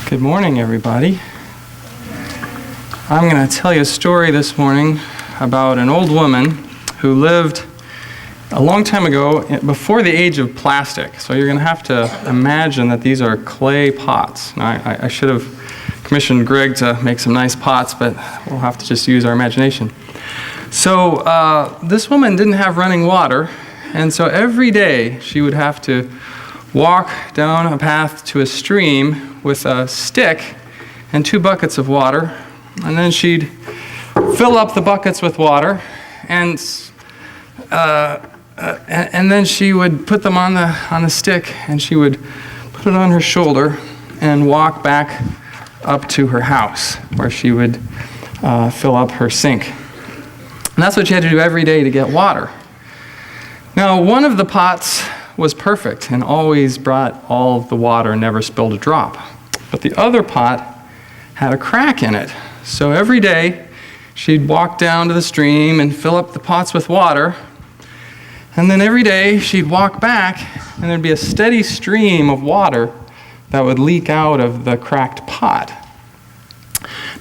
Good morning, everybody. I'm going to tell you a story this morning about an old woman who lived a long time ago before the age of plastic. So you're going to have to imagine that these are clay pots. Now, I should have commissioned Greg to make some nice pots, but we'll have to just use our imagination. So this woman didn't have running water, and so every day she would have to walk down a path to a stream with a stick and 2 buckets of water, and then she'd fill up the buckets with water, and then she would put them on the stick, and she would put it on her shoulder and walk back up to her house, where she would fill up her sink. And that's what she had to do every day to get water. Now, one of the pots was perfect and always brought all of the water and never spilled a drop. But the other pot had a crack in it. So every day she'd walk down to the stream and fill up the pots with water. And then every day she'd walk back and there'd be a steady stream of water that would leak out of the cracked pot.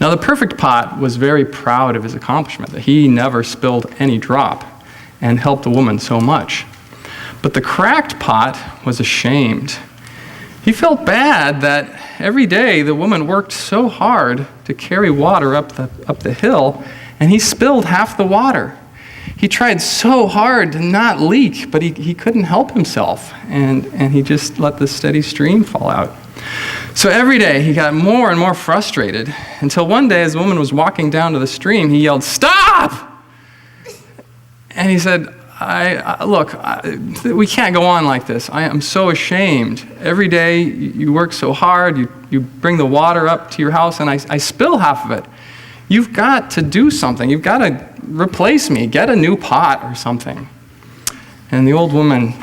Now the perfect pot was very proud of his accomplishment, that he never spilled any drop and helped the woman so much. But the cracked pot was ashamed. He felt bad that every day the woman worked so hard to carry water up the hill, and he spilled half the water. He tried so hard to not leak, but he couldn't help himself, and he just let the steady stream fall out. So every day he got more and more frustrated, until one day as the woman was walking down to the stream, he yelled, "Stop!" And he said, Look, we can't go on like this. I am so ashamed. Every day you work so hard, you bring the water up to your house, and I spill half of it. You've got to do something. You've got to replace me. Get a new pot or something. And the old woman,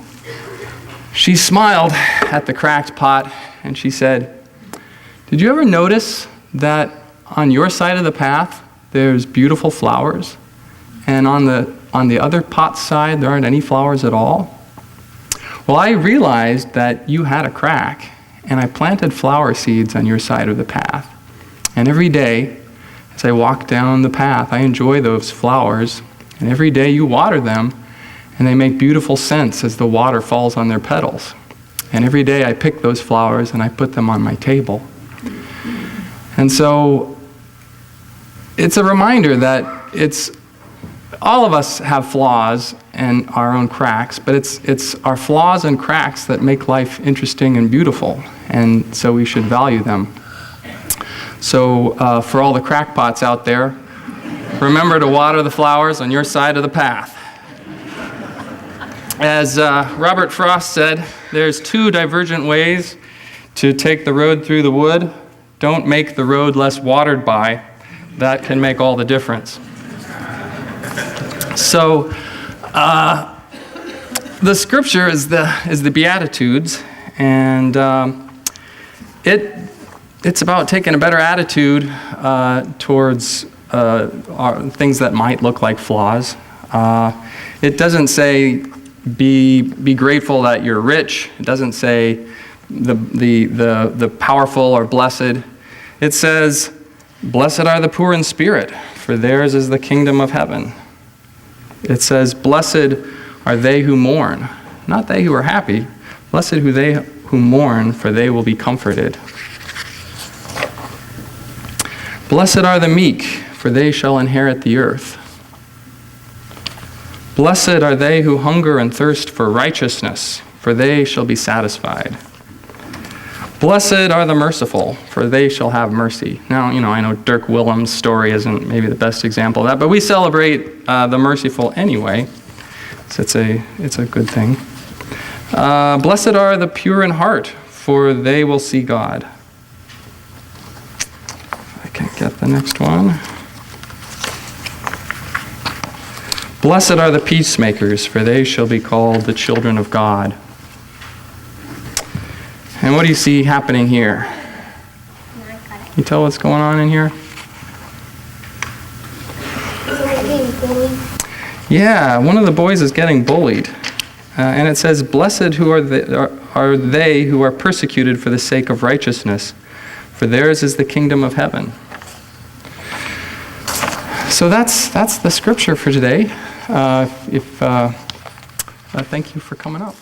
she smiled at the cracked pot, and she said, "Did you ever notice that on your side of the path there's beautiful flowers, and on the other pot's side, there aren't any flowers at all? Well, I realized that you had a crack, and I planted flower seeds on your side of the path. And every day, as I walk down the path, I enjoy those flowers, and every day you water them, and they make beautiful scents as the water falls on their petals. And every day I pick those flowers, and I put them on my table." And so, it's a reminder that all of us have flaws and our own cracks, but it's our flaws and cracks that make life interesting and beautiful, and so we should value them. So for all the crackpots out there, remember to water the flowers on your side of the path. As Robert Frost said, there's 2 divergent ways to take the road through the wood. Don't make the road less watered by. That can make all the difference. So, the scripture is the Beatitudes, and it's about taking a better attitude towards things that might look like flaws. It doesn't say be grateful that you're rich. It doesn't say the powerful or blessed. It says, "Blessed are the poor in spirit, for theirs is the kingdom of heaven." It says, "Blessed are they who mourn," not they who are happy. "Blessed are they who mourn, for they will be comforted." "Blessed are the meek, for they shall inherit the earth." "Blessed are they who hunger and thirst for righteousness, for they shall be satisfied." "Blessed are the merciful, for they shall have mercy." Now, I know Dirk Willems' story isn't maybe the best example of that, but we celebrate the merciful anyway, so it's a good thing. "Blessed are the pure in heart, for they will see God." I can't get the next one. "Blessed are the peacemakers, for they shall be called the children of God." And what do you see happening here? Can you tell what's going on in here? Yeah, one of the boys is getting bullied. And it says, "Blessed are they who are persecuted for the sake of righteousness, for theirs is the kingdom of heaven. So that's the scripture for today. Thank you for coming up.